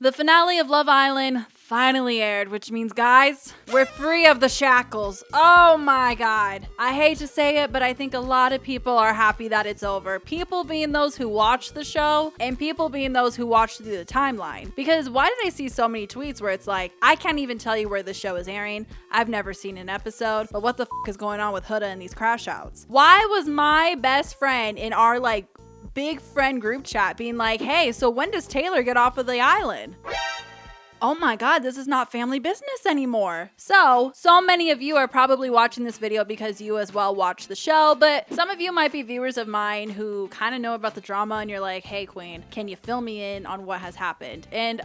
The finale of Love Island finally aired, which means, guys, we're free of the shackles. Oh my God. I hate to say it, but I think a lot of people are happy that it's over. People being those who watch the show and people being those who watch through the timeline. Because why did I see so many tweets where it's like, I can't even tell you where the show is airing. I've never seen an episode, but what the is going on with Huda and these crash outs? Why was my best friend in our big friend group chat being like, hey, so when does Taylor get off of the island? Oh my God, this is not family business anymore. So many of you are probably watching this video because you as well watch the show, but some of you might be viewers of mine who kind of know about the drama and you're like, hey queen, can you fill me in on what has happened? And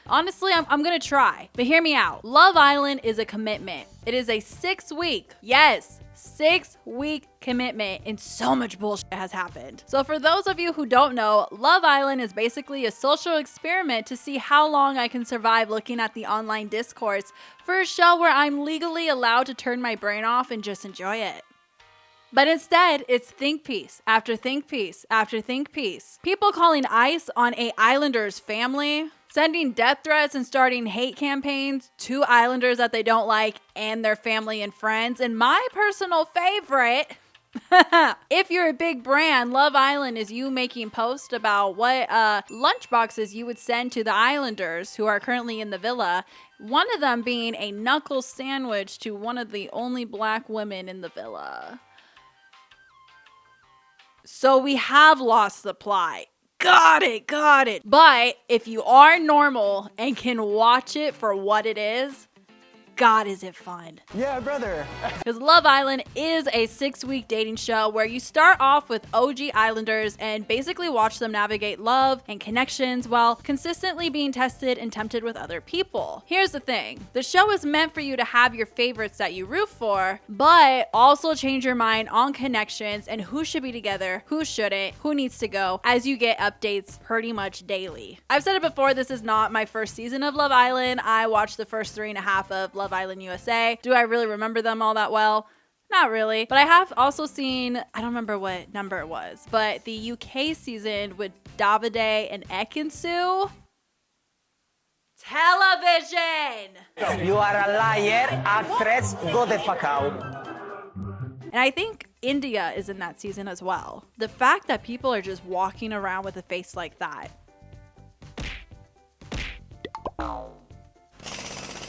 honestly, I'm gonna try, but hear me out. Love Island is a commitment. It is a 6-week, yes, 6-week commitment, and so much bullshit has happened. So for those of you who don't know, Love Island is basically a social experiment to see how long I can survive looking at the online discourse for a show where I'm legally allowed to turn my brain off and just enjoy it. But instead, it's think piece after think piece after think piece. People calling ICE on a Islanders family, sending death threats and starting hate campaigns to Islanders that they don't like and their family and friends. And my personal favorite, if you're a big brand, Love Island is you making posts about what lunch boxes you would send to the Islanders who are currently in the villa. One of them being a knuckle sandwich to one of the only black women in the villa. So we have lost the plot. Got it. But if you are normal and can watch it for what it is, God, is it fun. Yeah, brother. Because Love Island is a 6-week dating show where you start off with OG Islanders and basically watch them navigate love and connections while consistently being tested and tempted with other people. Here's the thing. The show is meant for you to have your favorites that you root for, but also change your mind on connections and who should be together, who shouldn't, who needs to go, as you get updates pretty much daily. I've said it before, this is not my first season of Love Island. I watched the first 3.5 of Love Island USA. Do I really remember them all that well? Not really. But I have also seen, I don't remember what number it was, but the UK season with Davide and Ekin-Su. Television! You are a liar, actress, go the fuck out. And I think India is in that season as well. The fact that people are just walking around with a face like that.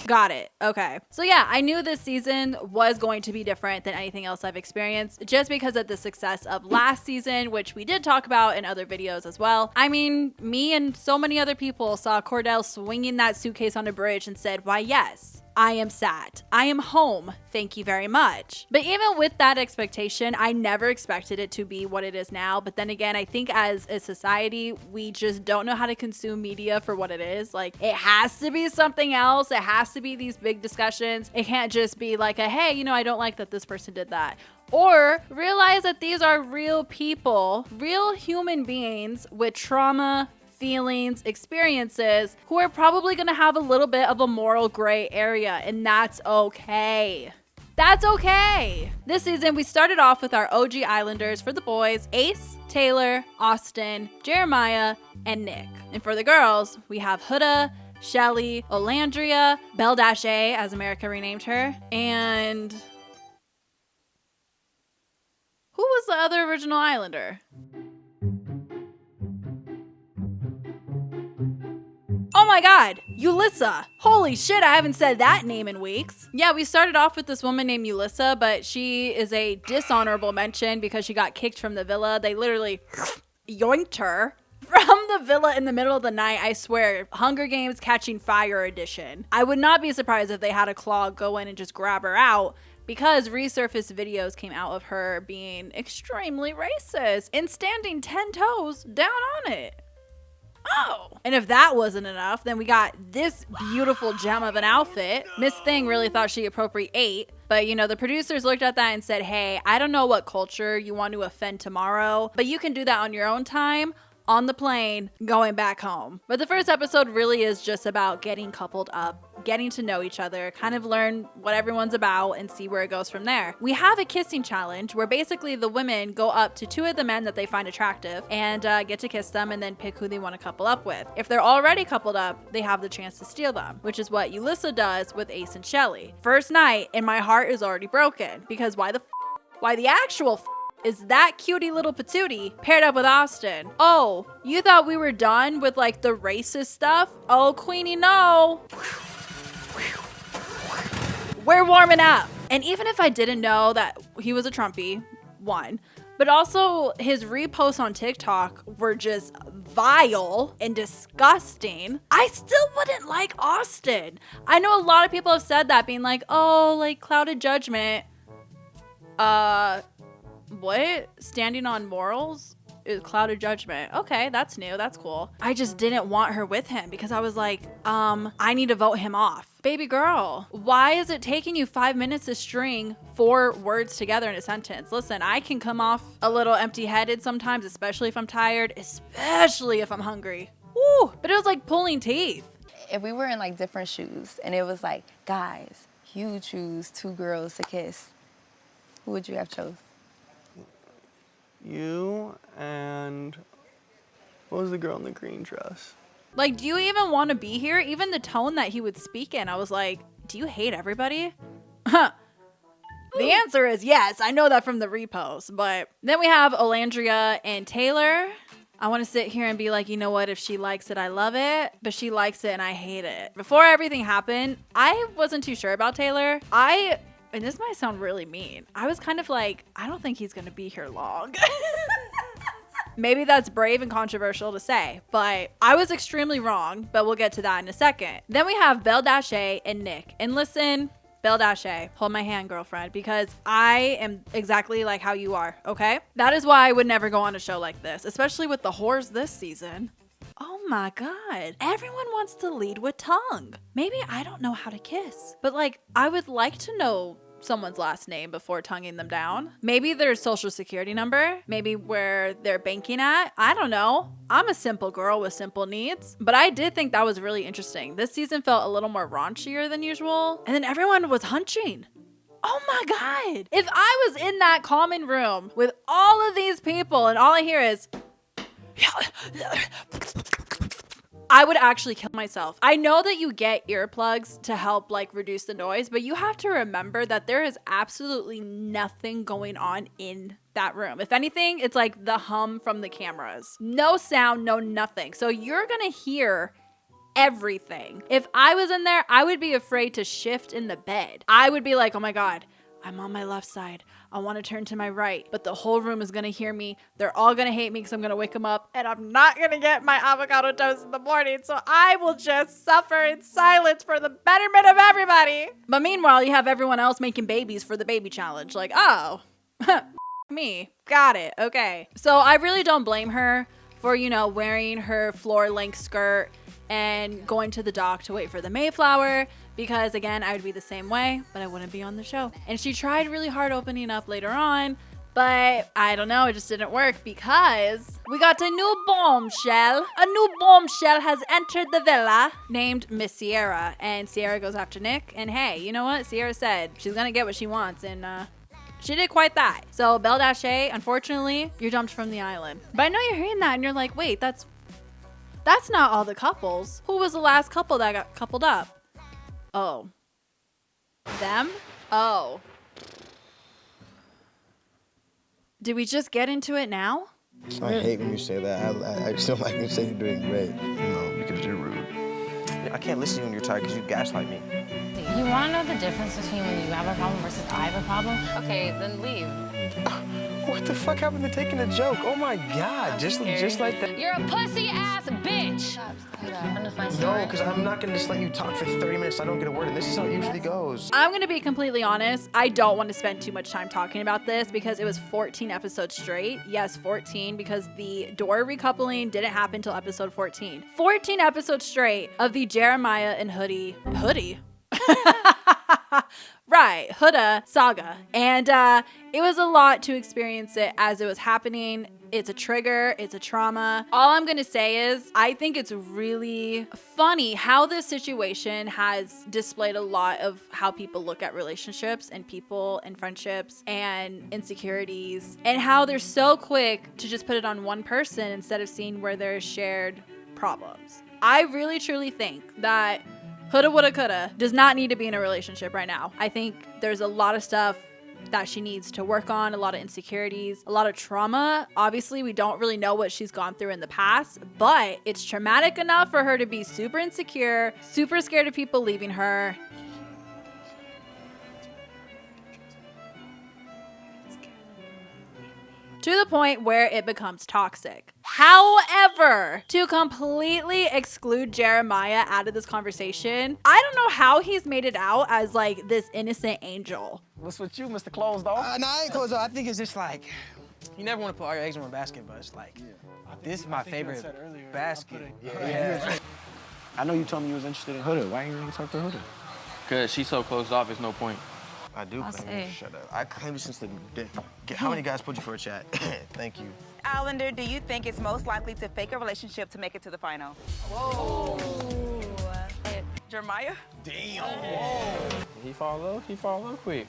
Got it. Okay. So yeah, I knew this season was going to be different than anything else I've experienced just because of the success of last season, which we did talk about in other videos as well. I mean, me and so many other people saw Cordell swinging that suitcase on a bridge and said, why yes, I am sad. I am home. Thank you very much. But even with that expectation, I never expected it to be what it is now. But then again, I think as a society, we just don't know how to consume media for what it is. Like, it has to be something else. It has to be these big discussions. It can't just be like a, hey, I don't like that this person did that. Or realize that these are real people, real human beings with trauma, feelings, experiences, who are probably going to have a little bit of a moral gray area, and that's okay. That's okay. This season, we started off with our OG Islanders for the boys, Ace, Taylor, Austin, Jeremiah, and Nick. And for the girls, we have Huda, Shelly, Alandria, Belle-A, as America renamed her, and who was the other original Islander? Oh my God, Yulissa. Holy shit, I haven't said that name in weeks. Yeah, we started off with this woman named Yulissa, but she is a dishonorable mention because she got kicked from the villa. They literally yoinked her from the villa in the middle of the night. I swear, Hunger Games Catching Fire edition. I would not be surprised if they had a claw go in and just grab her out, because resurfaced videos came out of her being extremely racist and standing 10 toes down on it. Oh, and if that wasn't enough, then we got this beautiful gem of an outfit. Miss Thing really thought she appropriate, but the producers looked at that and said, hey, I don't know what culture you want to offend tomorrow, but you can do that on your own time. on the plane going back home. But the first episode really is just about getting coupled up, getting to know each other, kind of learn what everyone's about and see where it goes from there. We have a kissing challenge where basically the women go up to 2 of the men that they find attractive and get to kiss them and then pick who they want to couple up with. If they're already coupled up, they have the chance to steal them, which is what Ulissa does with Ace and Shelly. First night, and my heart is already broken because why the actual is that cutie little patootie paired up with Austin? Oh, you thought we were done with like the racist stuff? Oh, Queenie, no. We're warming up. And even if I didn't know that he was a Trumpy, one, but also his reposts on TikTok were just vile and disgusting, I still wouldn't like Austin. I know a lot of people have said that, being like, oh, like clouded judgment. What? Standing on morals is clouded judgment. Okay, that's new. That's cool. I just didn't want her with him because I was like, I need to vote him off. Baby girl, why is it taking you 5 minutes to string 4 words together in a sentence? Listen, I can come off a little empty-headed sometimes, especially if I'm tired, especially if I'm hungry. Woo! But it was like pulling teeth. If we were in like different shoes and it was like, guys, you choose 2 girls to kiss, who would you have chose? You and what was the girl in the green dress? Like, do you even want to be here? Even the tone that he would speak in, I was like, do you hate everybody? The answer is yes. I know that from the repost. But then we have Alandria and Taylor. I want to sit here and be like, you know what? If she likes it, I love it. But she likes it and I hate it. Before everything happened, I wasn't too sure about Taylor. And this might sound really mean, I was kind of like, I don't think he's going to be here long. Maybe that's brave and controversial to say, but I was extremely wrong, but we'll get to that in a second. Then we have Belle Dashe and Nick. And listen, Belle Dashe, hold my hand, girlfriend, because I am exactly like how you are, okay? That is why I would never go on a show like this, especially with the whores this season. Oh my God. Everyone wants to lead with tongue. Maybe I don't know how to kiss, but like, I would like to know someone's last name before tonguing them down. Maybe their social security number, maybe where they're banking at. I don't know. I'm a simple girl with simple needs, but I did think that was really interesting. This season felt a little more raunchier than usual. And then everyone was hunching. Oh my God. If I was in that common room with all of these people and all I hear is, I would actually kill myself. I know that you get earplugs to help like reduce the noise, but you have to remember that there is absolutely nothing going on in that room. If anything, it's like the hum from the cameras. No sound, no nothing. So you're gonna hear everything. If I was in there, I would be afraid to shift in the bed. I would be like, oh my God, I'm on my left side. I want to turn to my right, but the whole room is going to hear me. They're all going to hate me because I'm going to wake them up and I'm not going to get my avocado toast in the morning. So I will just suffer in silence for the betterment of everybody. But meanwhile, you have everyone else making babies for the baby challenge. Like, oh, me. Got it. Okay. So I really don't blame her for, you know, wearing her floor length skirt and going to the dock to wait for the Mayflower, because again, I would be the same way, but I wouldn't be on the show. And she tried really hard opening up later on, but I don't know, it just didn't work because we got a new bombshell. A new bombshell has entered the villa named Miss Sierra, and Sierra goes after Nick. And hey, you know what? Sierra said she's gonna get what she wants, and she did quite that. So Belle Dashe, unfortunately, you're dumped from the island. But I know you're hearing that and you're like, wait, that's not all the couples. Who was the last couple that got coupled up? Oh. Them? Oh. Did we just get into it now? I hate when you say that. I just don't like when you say you're doing great. No, because you're rude. I can't listen to you when you're tired because you gaslight me. You want to know the difference between when you have a problem versus I have a problem? Okay, then leave. What the fuck happened to taking a joke? Oh my God, just like that. You're a pussy-ass bitch! No, because I'm not gonna just let you talk for 30 minutes. I don't get a word, and this is how it usually goes. I'm gonna be completely honest. I don't want to spend too much time talking about this because it was 14 episodes straight. Yes, 14, because the door recoupling didn't happen until episode 14. 14 episodes straight of the Jeremiah and Hoodie. Right, Huda saga. And it was a lot to experience it as it was happening. It's a trigger, it's a trauma. All I'm gonna say is I think it's really funny how this situation has displayed a lot of how people look at relationships and people and friendships and insecurities, and how they're so quick to just put it on one person instead of seeing where there's shared problems. I really truly think that Huda woulda coulda does not need to be in a relationship right now. I think there's a lot of stuff that she needs to work on, a lot of insecurities, a lot of trauma. Obviously, we don't really know what she's gone through in the past, but it's traumatic enough for her to be super insecure, super scared of people leaving her. To the point where it becomes toxic. However, to completely exclude Jeremiah out of this conversation, I don't know how he's made it out as like this innocent angel. What's with you, Mr. Closed Off? No, I ain't closed off. I think it's just like, you never want to put all your eggs in one basket, but it's like, this is my favorite basket. Yeah. I know you told me you was interested in Huda. Why ain't you want to talk to Huda? Cause she's so closed off, it's no point. I do I'll claim you. say. Shut up. I claim you since the day. How many guys put you for a chat? Thank you. Alandria, do you think it's most likely to fake a relationship to make it to the final? Whoa. Jeremiah? He fall in love quick.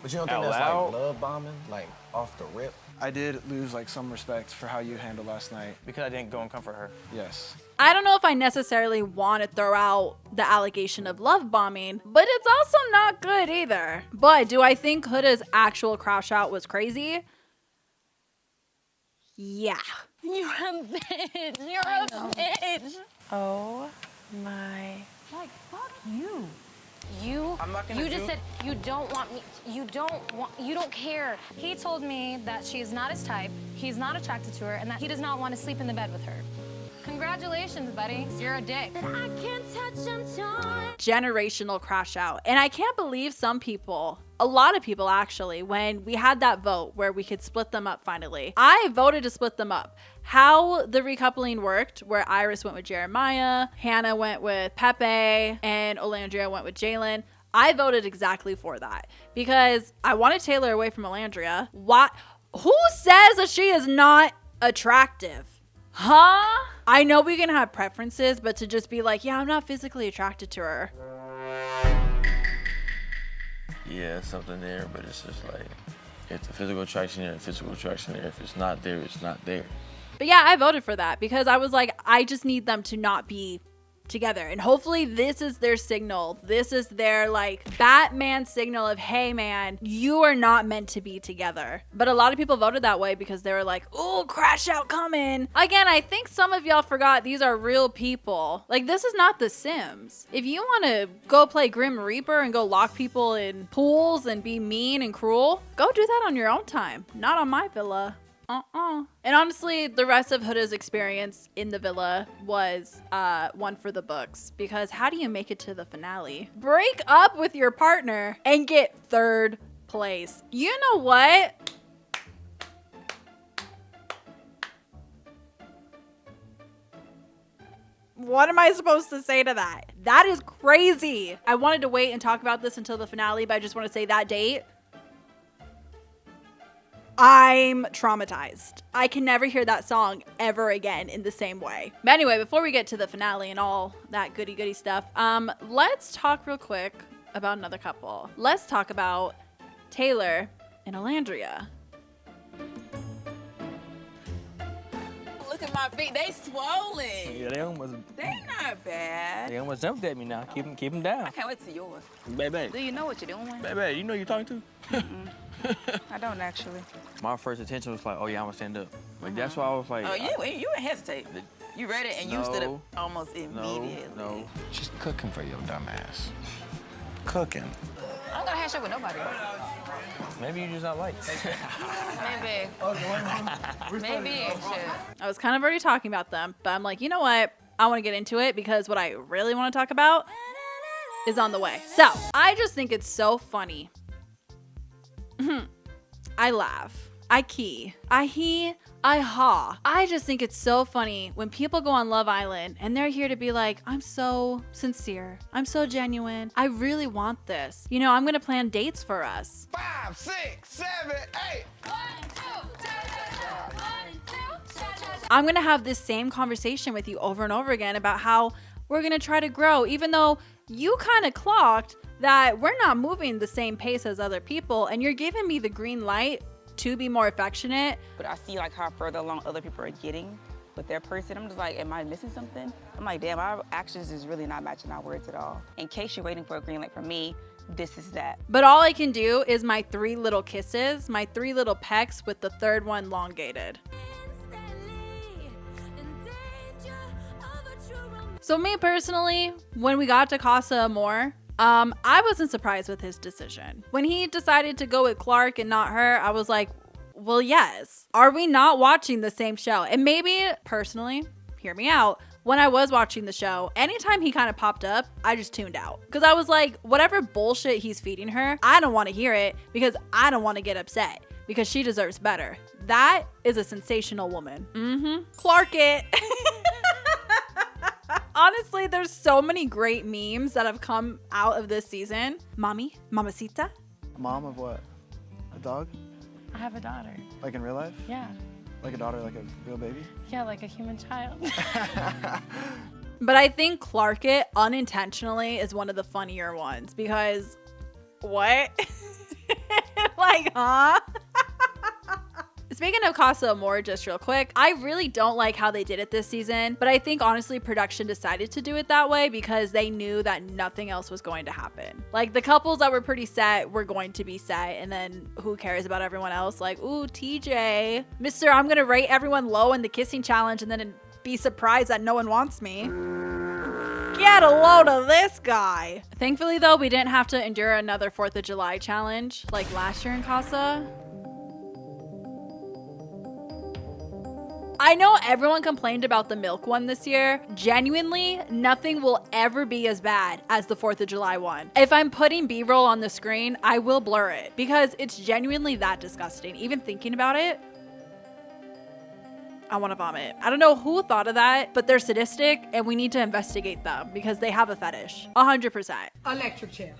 But you don't think Out that's loud? like love bombing, like off the rip? I did lose like some respect for how you handled last night. because I didn't go and comfort her. Yes. I don't know if I necessarily want to throw out the allegation of love bombing, but it's also not good either. But do I think Huda's actual crash out was crazy? Yeah. You're a bitch. You're a bitch. Oh my. Like, fuck you. You just said you don't want me, you don't care. He told me that she is not his type, he's not attracted to her, and that he does not want to sleep in the bed with her. Congratulations, buddy. You're a dick. Generational crash out. And I can't believe some people, a lot of people actually, when we had that vote where we could split them up finally, I voted to split them up. How the recoupling worked, where Iris went with Jeremiah, Hannah went with Pepe, and Alandria went with Jalen, I voted exactly for that because I wanted Taylor away from Alandria. What? Who says that she is not attractive? Huh? I know we can have preferences, but to just be like, yeah, I'm not physically attracted to her. Yeah, something there, but it's just like, if the physical attraction there, the physical attraction there. If it's not there, it's not there. But yeah, I voted for that because I was like, I just need them to not be together. And hopefully this is their signal. This is their like Batman signal of, hey man, you are not meant to be together. But a lot of people voted that way because they were like, oh, crash out coming. Again, I think some of y'all forgot these are real people. Like, this is not The Sims. If you want to go play Grim Reaper and go lock people in pools and be mean and cruel, go do that on your own time, not on my villa. And honestly, the rest of Huda's experience in the villa was one for the books, because how do you make it to the finale? Break up with your partner and get third place. You know what? What am I supposed to say to that? That is crazy. I wanted to wait and talk about this until the finale, but I just want to say that date, I'm traumatized. I can never hear that song ever again in the same way. But anyway, before we get to the finale and all that goody stuff, let's talk real quick about another couple. Let's talk about Taylor and Alandria. Look at my feet, they swollen. Yeah, they almost jumped at me now. Keep them down. I can't wait to yours. Baby, Do you know what you're doing? baby, you know who you're talking to? I don't actually. My first attention was like, oh yeah, I'm gonna stand up. Like that's why I was like, Oh, you didn't hesitate. You read it and you stood up almost no, immediately. no. She's cooking for your dumb ass. Cooking. I don't gotta have shit with nobody. Maybe you just not like. Maybe. Maybe shit. I was kind of already talking about them, but I'm like, you know what? I want to get into it because what I really want to talk about is on the way. So I just think it's so funny. I laugh I key. I he. I ha. I just think it's so funny when people go on Love Island and they're here to be like, I'm so sincere. I'm so genuine. I really want this. You know, I'm going to plan dates for us. 5, 6, 7, 8. I'm going to have this same conversation with you over and over again about how we're going to try to grow, even though you kind of clocked that we're not moving the same pace as other people and you're giving me the green light to be more affectionate. But I see like how further along other people are getting with their person. I'm just like, am I missing something? I'm like, damn, our actions is really not matching our words at all. In case you're waiting for a green light from me, this is that. But all I can do is my 3 little kisses, my 3 little pecks with the 3rd one elongated. So me personally, when we got to Casa Amor, I wasn't surprised with his decision. When he decided to go with Clark and not her, I was like, well, yes. Are we not watching the same show? And maybe, personally, hear me out, when I was watching the show, anytime he kind of popped up, I just tuned out. Because I was like, whatever bullshit he's feeding her, I don't want to hear it because I don't want to get upset because she deserves better. That is a sensational woman. Clark it. Honestly, there's so many great memes that have come out of this season. Mommy, mamacita. Mom of what? A dog? I have a daughter. Like in real life? Yeah. Like a daughter, like a real baby? Yeah, like a human child. But I think Clark it unintentionally is one of the funnier ones because what? Like, huh? Speaking of Casa Amor, just real quick, I really don't like how they did it this season, but I think honestly production decided to do it that way because they knew that nothing else was going to happen. Like the couples that were pretty set were going to be set, and then who cares about everyone else? Like, ooh, TJ, Mr. I'm gonna rate everyone low in the kissing challenge and then be surprised that no one wants me. Get a load of this guy. Thankfully though, we didn't have to endure another 4th of July challenge like last year in Casa. I know everyone complained about the milk one this year. Genuinely, nothing will ever be as bad as the 4th of July one. If I'm putting B-roll on the screen, I will blur it because it's genuinely that disgusting. Even thinking about it, I want to vomit. I don't know who thought of that, but they're sadistic and we need to investigate them because they have a fetish. 100%. Electric chair.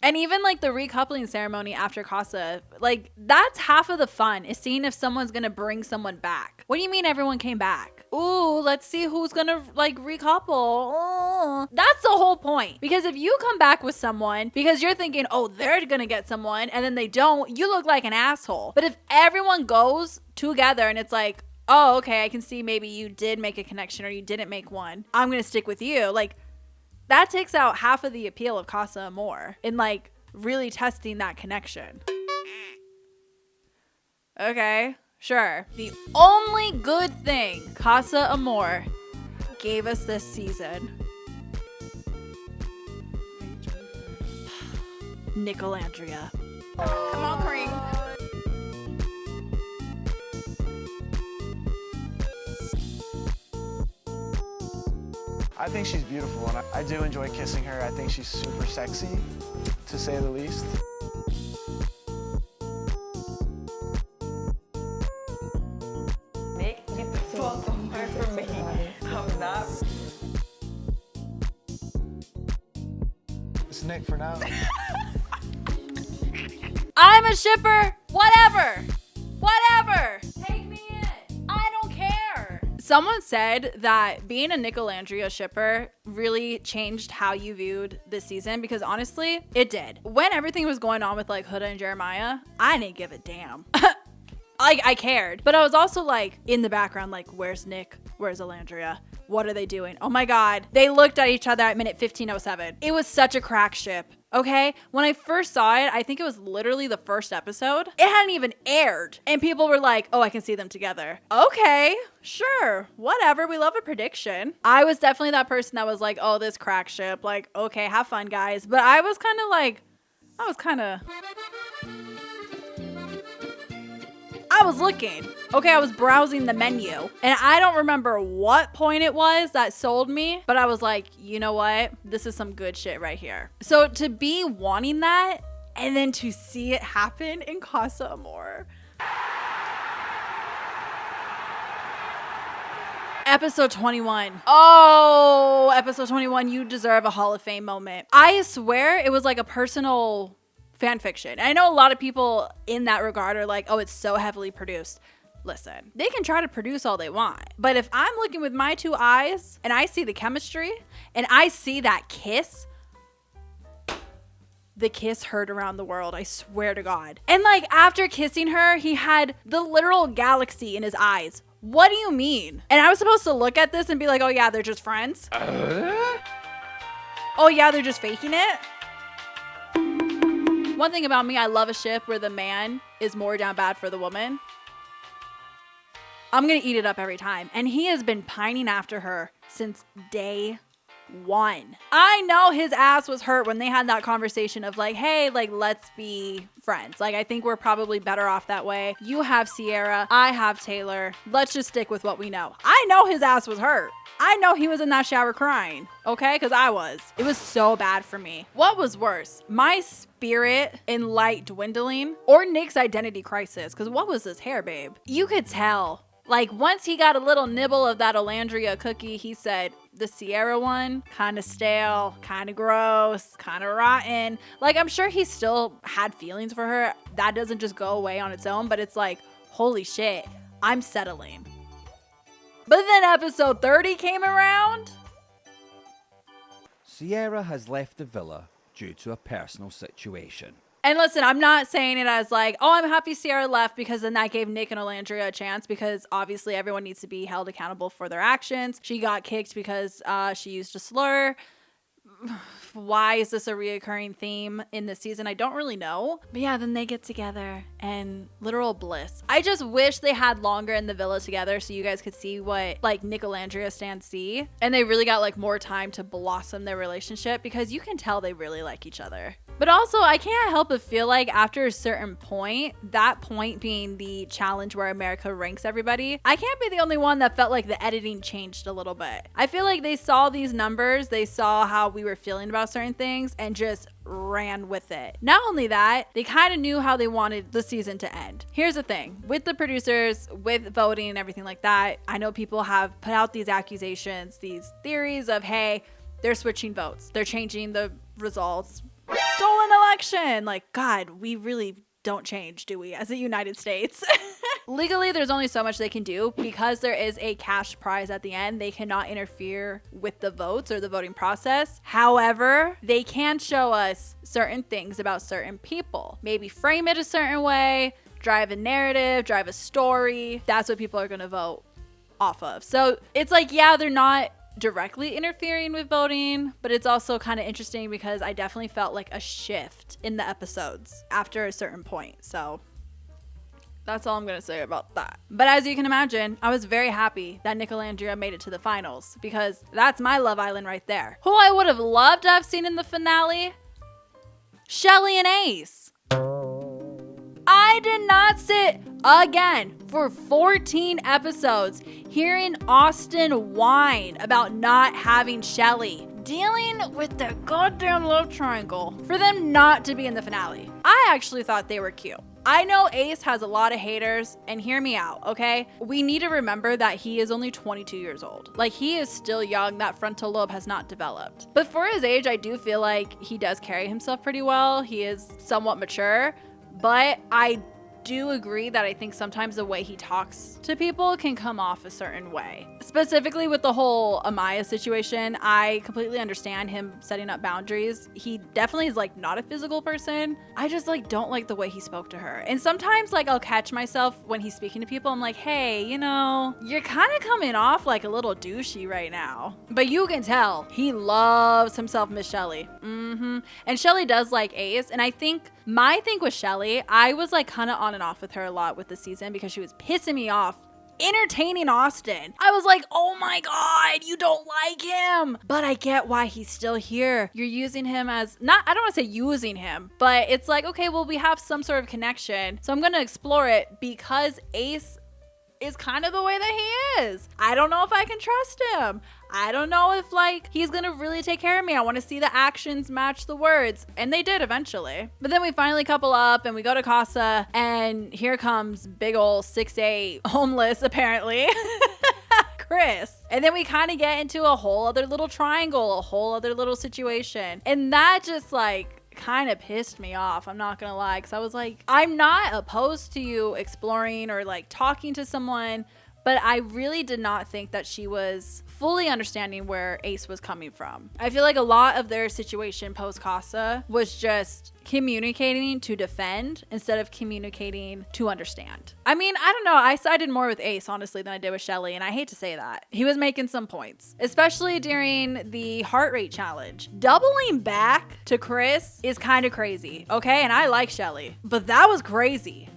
And even like the recoupling ceremony after Casa, like that's half of the fun is seeing if someone's gonna bring someone back. What do you mean everyone came back? Ooh, let's see who's gonna like recouple. Ooh. That's the whole point. Because if you come back with someone because you're thinking, oh, they're gonna get someone and then they don't, you look like an asshole. But if everyone goes together and it's like, oh, okay, I can see maybe you did make a connection or you didn't make one, I'm gonna stick with you. Like, that takes out half of the appeal of Casa Amor in like really testing that connection. Okay, sure. The only good thing Casa Amor gave us this season. Nicolandria. Come on, Cream. I think she's beautiful, and I do enjoy kissing her. I think she's super sexy, to say the least. Nick, get the fuck away from me. I'm not. It's Nick for now. I'm a shipper. Whatever. Whatever. Take me in. I don't care. Someone said that being a Nicolandria shipper really changed how you viewed this season because honestly, it did. When everything was going on with like Huda and Jeremiah, I didn't give a damn. I cared. But I was also like in the background, like, where's Nick? Where's Alandria? What are they doing? Oh my God. They looked at each other at minute 15:07. It was such a crack ship. Okay, when I first saw it, I think it was literally the first episode. It hadn't even aired. And people were like, oh, I can see them together. Okay, sure, whatever. We love a prediction. I was definitely that person that was like, oh, this crack ship. Like, okay, have fun, guys. But I was kind of like, I was looking. Okay, I was browsing the menu. And I don't remember what point it was that sold me, but I was like, you know what? This is some good shit right here. So to be wanting that and then to see it happen in Casa Amor, Episode 21. Oh, episode 21, you deserve a Hall of Fame moment. I swear it was like a personal fan fiction. I know a lot of people in that regard are like, oh, it's so heavily produced. Listen, they can try to produce all they want, but if I'm looking with my two eyes and I see the chemistry and I see that kiss, the kiss heard around the world, I swear to God. And like after kissing her, he had the literal galaxy in his eyes. What do you mean? And I was supposed to look at this and be like, oh yeah, they're just friends? Oh yeah, they're just faking it? One thing about me, I love a ship where the man is more down bad for the woman. I'm gonna eat it up every time. And he has been pining after her since day one. I know his ass was hurt when they had that conversation of like, hey, like, let's be friends. Like, I think we're probably better off that way. You have Sierra, I have Taylor. Let's just stick with what we know. I know his ass was hurt. I know he was in that shower crying, okay? Because I was. It was so bad for me. What was worse? My spirit in light dwindling or Nick's identity crisis? Because what was his hair, babe? You could tell. Like, once he got a little nibble of that Alandria cookie, he said, the Sierra one, kind of stale, kind of gross, kind of rotten. Like, I'm sure he still had feelings for her. That doesn't just go away on its own, but it's like, holy shit, I'm settling. But then episode 30 came around. Sierra has left the villa due to a personal situation. And listen, I'm not saying it as like, oh, I'm happy Sierra left because then that gave Nick and Alandria a chance, because obviously everyone needs to be held accountable for their actions. She got kicked because she used a slur. Why is this a reoccurring theme in this season? I don't really know. But yeah, then they get together and literal bliss. I just wish they had longer in the villa together so you guys could see what like Nicolandria stands see. And they really got like more time to blossom their relationship, because you can tell they really like each other. But also, I can't help but feel like after a certain point, that point being the challenge where America ranks everybody, I can't be the only one that felt like the editing changed a little bit. I feel like they saw these numbers, they saw how we were feeling about certain things, and just ran with it. Not only that, they kind of knew how they wanted the season to end. Here's the thing, with the producers, with voting and everything like that, I know people have put out these accusations, these theories of, hey, they're switching votes, they're changing the results. Stolen election. Like, God, we really don't change, do we, as a United States? Legally, there's only so much they can do because there is a cash prize at the end. They cannot interfere with the votes or the voting process. However, they can show us certain things about certain people. Maybe frame it a certain way, drive a narrative, drive a story. That's what people are going to vote off of. So it's like, yeah, they're not directly interfering with voting, but it's also kind of interesting because I definitely felt like a shift in the episodes after a certain point. So that's all I'm gonna say about that. But as you can imagine, I was very happy that Nicolandria made it to the finals, because that's my Love Island right there. Who I would have loved to have seen in the finale? Shelly and Ace. I did not sit again for 14 episodes hearing Austin whine about not having Shelly, dealing with the goddamn love triangle, for them not to be in the finale. I actually thought they were cute. I know Ace has a lot of haters, and hear me out, okay? We need to remember that he is only 22 years old. Like, he is still young. That frontal lobe has not developed. But for his age, I do feel like he does carry himself pretty well. He is somewhat mature, but I do agree that I think sometimes the way he talks to people can come off a certain way. Specifically with the whole Amaya situation, I completely understand him setting up boundaries. He definitely is like not a physical person. I just like don't like the way he spoke to her. And sometimes like I'll catch myself when he's speaking to people. I'm like, hey, you know, you're kind of coming off like a little douchey right now. But you can tell he loves himself, Miss Shelly. And Shelly does like Ace. And I think my thing with Shelly, I was like kind of on and off with her a lot with the season because she was pissing me off entertaining Austin. I was like, oh my God, you don't like him. But I get why he's still here. You're using him as, not, I don't want to say using him, but it's like, okay, well, we have some sort of connection. So I'm going to explore it because Ace is kind of the way that he is. I don't know if I can trust him. I don't know if like he's gonna really take care of me. I want to see the actions match the words, and they did eventually. But then we finally couple up and we go to Casa, and here comes big ol' 6'8" homeless apparently Chris. And then we kind of get into a whole other little triangle, a whole other little situation. And that just like kind of pissed me off. I'm not gonna lie, because I was like, I'm not opposed to you exploring or like talking to someone, but I really did not think that she was fully understanding where Ace was coming from. I feel like a lot of their situation post-Casa was just communicating to defend instead of communicating to understand. I mean, I don't know. I sided more with Ace, honestly, than I did with Shelly, and I hate to say that. He was making some points, especially during the heart rate challenge. Doubling back to Chris is kind of crazy, okay? And I like Shelly, but that was crazy.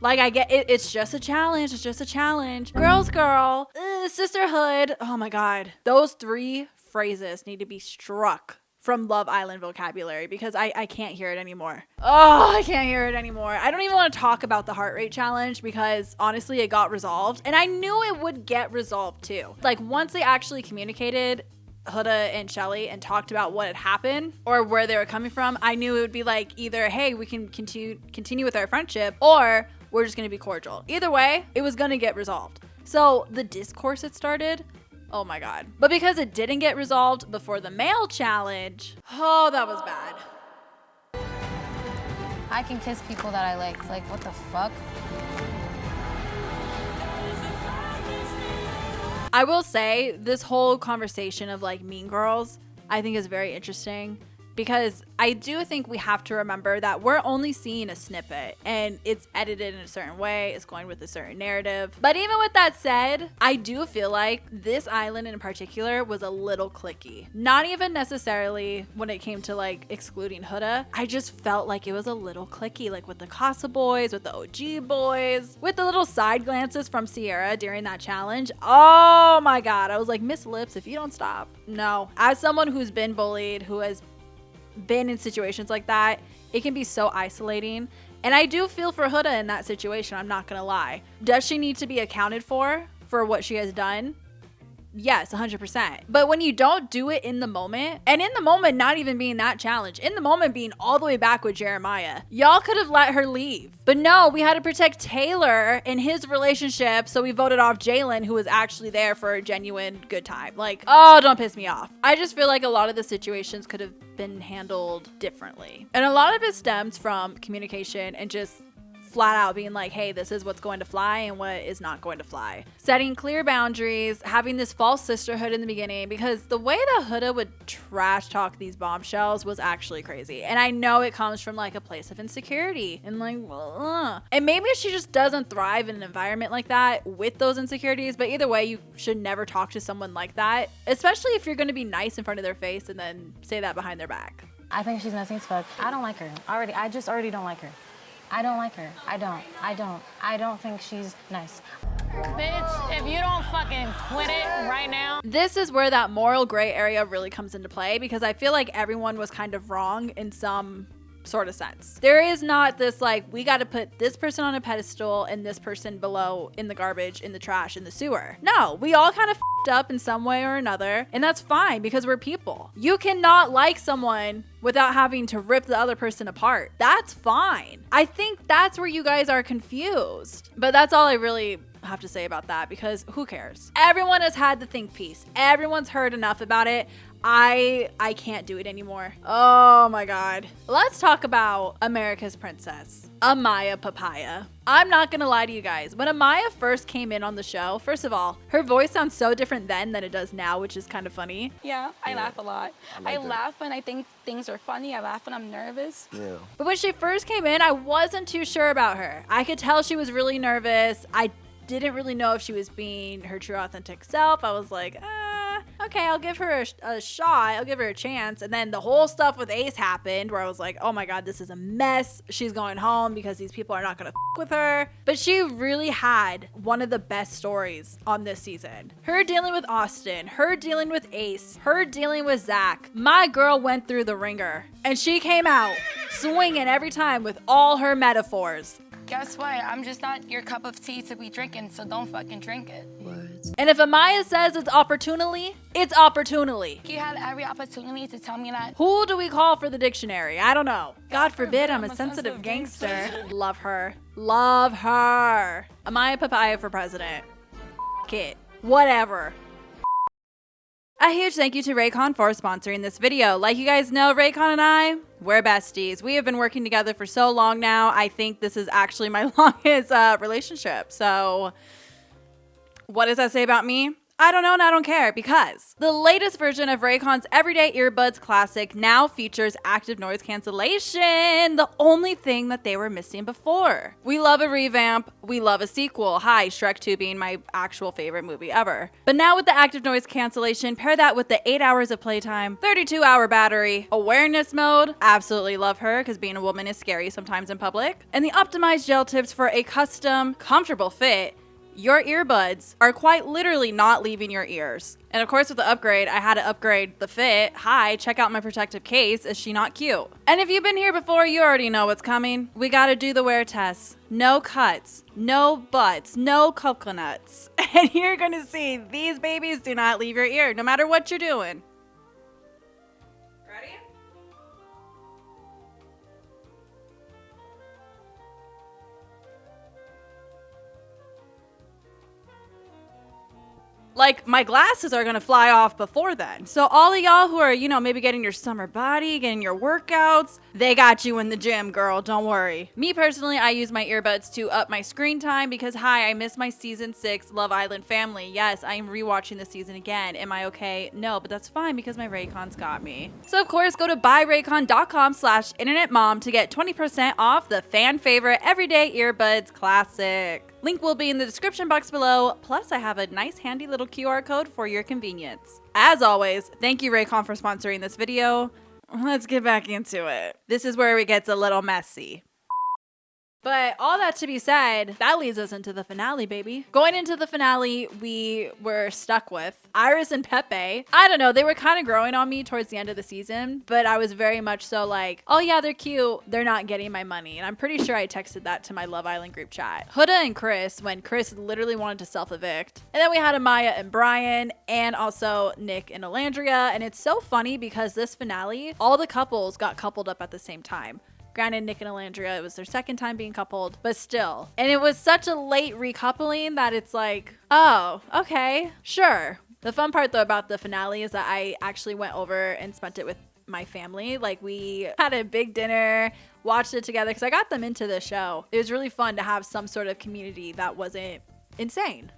Like, I get it. It's just a challenge. It's just a challenge. Girls, girl, sisterhood. Oh my God. Those 3 phrases need to be struck from Love Island vocabulary because I can't hear it anymore. Oh, I can't hear it anymore. I don't even want to talk about the heart rate challenge because honestly, it got resolved. And I knew it would get resolved too. Like, once they actually communicated, Huda and Shelly, and talked about what had happened or where they were coming from, I knew it would be like either, hey, we can continue with our friendship, or we're just going to be cordial. Either way, it was going to get resolved. So the discourse it started, oh my God. But because it didn't get resolved before the male challenge, oh, that was bad. I can kiss people that I like. Like, what the fuck? I will say this whole conversation of like Mean Girls, I think is very interesting. Because I do think we have to remember that we're only seeing a snippet and it's edited in a certain way. It's going with a certain narrative. But even with that said, I do feel like this island in particular was a little cliquey. Not even necessarily when it came to like excluding Huda. I just felt like it was a little cliquey, like with the Casa boys, with the OG boys, with the little side glances from Sierra during that challenge. Oh my God. I was like, Miss Lips, if you don't stop. No. As someone who's been bullied, who has been in situations like that, it can be so isolating. And I do feel for Huda in that situation, I'm not gonna lie. Does she need to be accounted for what she has done? Yes, 100%. But when you don't do it in the moment, and in the moment not even being that challenge, in the moment being all the way back with Jeremiah, y'all could have let her leave. But no, we had to protect Taylor in his relationship, so we voted off Jalen, who was actually there for a genuine good time. Like, oh, don't piss me off. I just feel like a lot of the situations could have been handled differently. And a lot of it stems from communication and just flat out being like, hey, this is what's going to fly and what is not going to fly. Setting clear boundaries, having this false sisterhood in the beginning, because the way that Huda would trash talk these bombshells was actually crazy. And I know it comes from like a place of insecurity and like, and maybe she just doesn't thrive in an environment like that with those insecurities. But either way, you should never talk to someone like that, especially if you're going to be nice in front of their face and then say that behind their back. I think she's messy as fuck. I don't like her. I just already don't like her. I don't like her. I don't think she's nice. Bitch, if you don't fucking quit it right now. This is where that moral gray area really comes into play, because I feel like everyone was kind of wrong in some sort of sense. There is not this like, we got to put this person on a pedestal and this person below in the garbage, in the trash, in the sewer. No, we all kind of f***ed up in some way or another, and that's fine because we're people. You cannot like someone without having to rip the other person apart. That's fine. I think that's where you guys are confused. But that's all I really have to say about that, because who cares? Everyone has had the think piece. Everyone's heard enough about it. I can't do it anymore. Oh my God. Let's talk about America's princess, Amaya Papaya. I'm not gonna lie to you guys. When Amaya first came in on the show, first of all, her voice sounds so different then than it does now, which is kind of funny. Yeah, I laugh a lot. I laugh when I think things are funny. I laugh when I'm nervous. Yeah. But when she first came in, I wasn't too sure about her. I could tell she was really nervous. I didn't really know if she was being her true authentic self. I was like, okay, I'll give her a shot. I'll give her a chance. And then the whole stuff with Ace happened where I was like, oh my God, this is a mess. She's going home because these people are not going to f with her. But she really had one of the best stories on this season. Her dealing with Austin, her dealing with Ace, her dealing with Zach. My girl went through the ringer and she came out swinging every time with all her metaphors. Guess what? I'm just not your cup of tea to be drinking, so don't fucking drink it. Words. And if Amaya says it's opportunely, it's opportunely. You had every opportunity to tell me that. Who do we call for the dictionary? I don't know. God forbid I'm a sensitive gangster. Love her. Love her. Amaya Papaya for president. F it. Whatever. A huge thank you to Raycon for sponsoring this video. Like you guys know, Raycon and I, we're besties. We have been working together for so long now. I think this is actually my longest relationship. So what does that say about me? I don't know and I don't care, because the latest version of Raycon's Everyday Earbuds Classic now features active noise cancellation, the only thing that they were missing before. We love a revamp, we love a sequel. Hi, Shrek 2 being my actual favorite movie ever. But now with the active noise cancellation, pair that with the 8 hours of playtime, 32-hour battery, awareness mode, absolutely love her because being a woman is scary sometimes in public, and the optimized gel tips for a custom, comfortable fit. Your earbuds are quite literally not leaving your ears. And of course with the upgrade, I had to upgrade the fit. Hi, check out my protective case. Is she not cute? And if you've been here before, you already know what's coming. We gotta do the wear test. No cuts, no butts, no coconuts. And you're gonna see these babies do not leave your ear, no matter what you're doing. Ready? Like, my glasses are gonna fly off before then. So all of y'all who are, you know, maybe getting your summer body, getting your workouts, they got you in the gym, girl, don't worry. Me personally, I use my earbuds to up my screen time because, hi, I miss my season 6 Love Island family. Yes, I am rewatching the season again. Am I okay? No, but that's fine because my Raycons got me. So of course, go to buyraycon.com/internetmom to get 20% off the fan favorite Everyday Earbuds Classic. Link will be in the description box below. Plus, I have a nice handy little QR code for your convenience. As always, thank you Raycon for sponsoring this video. Let's get back into it. This is where it gets a little messy. But all that to be said, that leads us into the finale, baby. Going into the finale, we were stuck with Iris and Pepe. I don't know, they were kind of growing on me towards the end of the season, but I was very much so like, oh yeah, they're cute, they're not getting my money. And I'm pretty sure I texted that to my Love Island group chat. Huda and Chris, when Chris literally wanted to self-evict. And then we had Amaya and Brian, and also Nick and Alandria. And it's so funny because this finale, all the couples got coupled up at the same time. Granted, Nick and Alandria, it was their second time being coupled, but still. And it was such a late recoupling that it's like, oh, okay, sure. The fun part though about the finale is that I actually went over and spent it with my family. Like, we had a big dinner, watched it together because I got them into the show. It was really fun to have some sort of community that wasn't insane.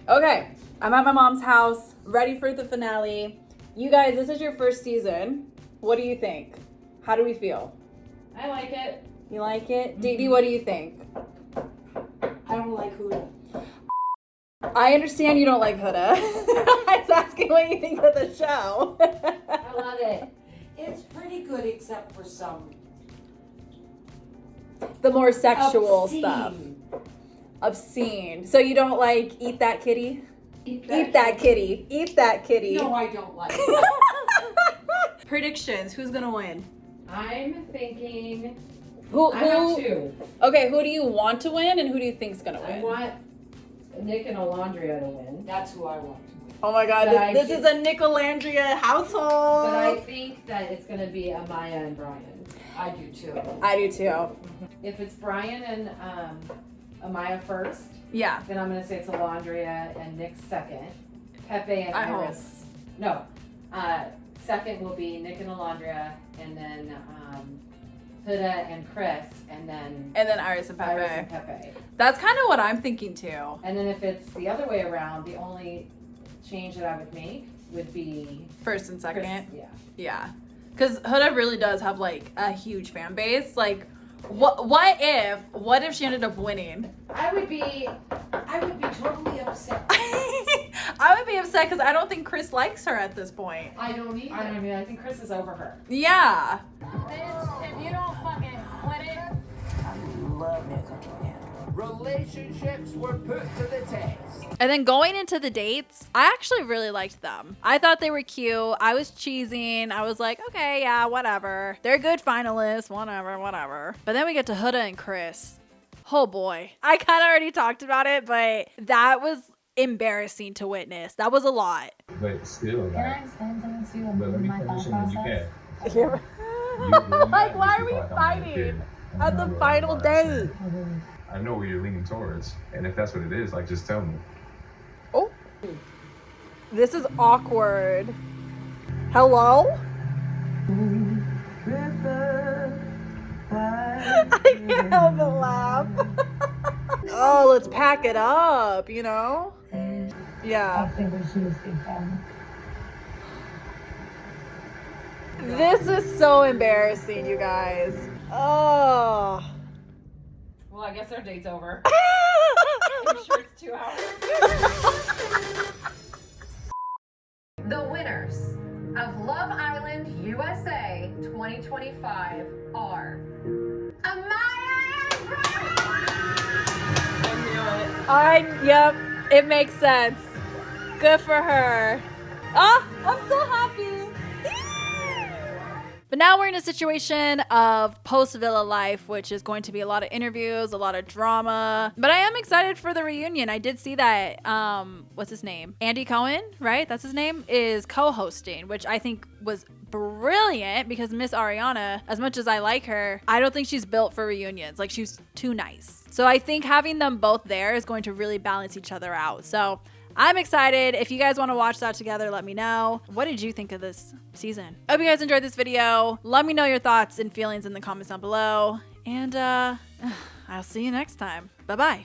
Okay, I'm at my mom's house, ready for the finale. You guys, this is your first season. What do you think? How do we feel? I like it. You like it? Dee Dee, what do you think? I don't like Huda. I understand you don't like Huda. I was asking what you think of the show. I love it. It's pretty good except for some the more sexual obscene stuff. Obscene. So you don't like Eat That Kitty? Eat that kitty. Eat that kitty. No, I don't like it. Predictions. Who's gonna win? I'm thinking. Who? I have two. Okay, who do you want to win and who do you think's gonna win? I want Nick and Alandria to win. That's who I want to win. Oh my god, this is a Nicolandria household. But I think that it's gonna be Amaya and Brian. I do too. I do too. If it's Brian and Amaya first, yeah, then I'm gonna say it's Alandria and Nick second. Pepe and Iris. No. Second will be Nick and Alandria, and then Huda and Chris, and then Iris and Pepe. Iris and Pepe. That's kind of what I'm thinking too. And then if it's the other way around, the only change that I would make would be first and second. Chris, yeah. Because Huda really does have like a huge fan base. Like, what if she ended up winning? I would be totally upset. I would be upset because I don't think Chris likes her at this point. I don't either. I think Chris is over her. Yeah. Bitch, if you don't fucking quit it. I love Nicolandria. Relationships were put to the test. And then going into the dates, I actually really liked them. I thought they were cute. I was cheesing. I was like, okay, yeah, whatever. They're good finalists, whatever. But then we get to Huda and Chris. Oh boy. I kind of already talked about it, but that was embarrassing to witness. That was a lot. But still, Can I explain something to you but let about me my thought finish and then process? you can. Like, why are we fighting at the final date? I know where you're leaning towards, and if that's what it is, like, just tell me. Oh, this is awkward. Hello? I can't help but laugh. Oh, let's pack it up, you know? Yeah. This is so embarrassing, you guys. Oh. Well, I guess our date's over. I'm sure it's 2 hours. The winners of Love Island USA 2025 are Amaya and Yep, it makes sense. Good for her. Oh, I'm so happy. But now we're in a situation of post-villa life, which is going to be a lot of interviews, a lot of drama. But I am excited for the reunion. I did see that, what's his name? Andy Cohen, right? That's his name, is co-hosting, which I think was brilliant because Miss Ariana, as much as I like her, I don't think she's built for reunions. Like, she's too nice. So I think having them both there is going to really balance each other out. So I'm excited. If you guys want to watch that together, let me know. What did you think of this season? I hope you guys enjoyed this video. Let me know your thoughts and feelings in the comments down below. And I'll see you next time. Bye-bye.